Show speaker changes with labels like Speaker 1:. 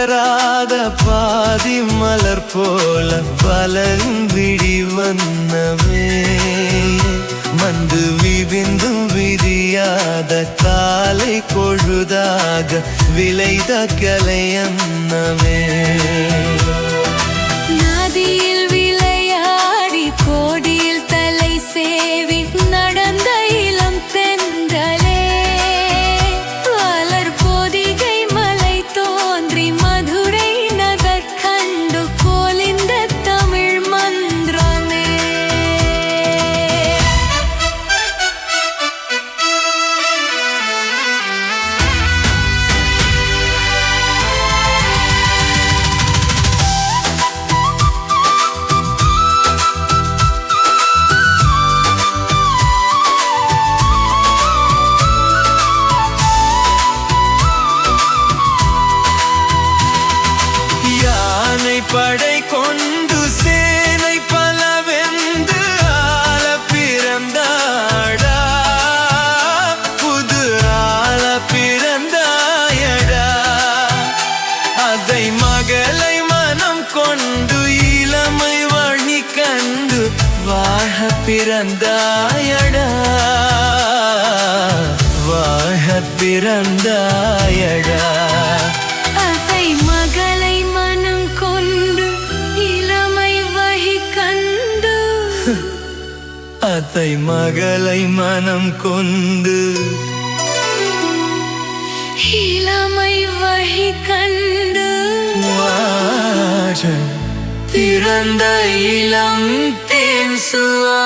Speaker 1: படராத பாதி மலர் போல பலங்கிடி வந்தவே மந்து விவிந்தும் விரியாத காலை பொழுதாக விளைத கலையன்னவே
Speaker 2: நதியில் விளையாடி கோடியில் தலை சேவி நடந்த இளம் தென்றலே வளர் பொதிகை மலை தோன்றி மதுரை நகர் கண்டு கோலிந்த தமிழ் மந்திரமே
Speaker 1: படை கொண்டு சேனை பலவெந்து ஆள பிறந்தாடா புது ஆள பிறந்தாயடா அதை மகளை மனம் கொண்டு இளமை வழி கண்டு வாழ பிறந்தாயடா வாழ பிறந்தாயடா அத்தை மகளை மனம் கொண்டு
Speaker 2: இளமை வழி கண்டு
Speaker 1: பிறந்த இளம் தேன் சுவா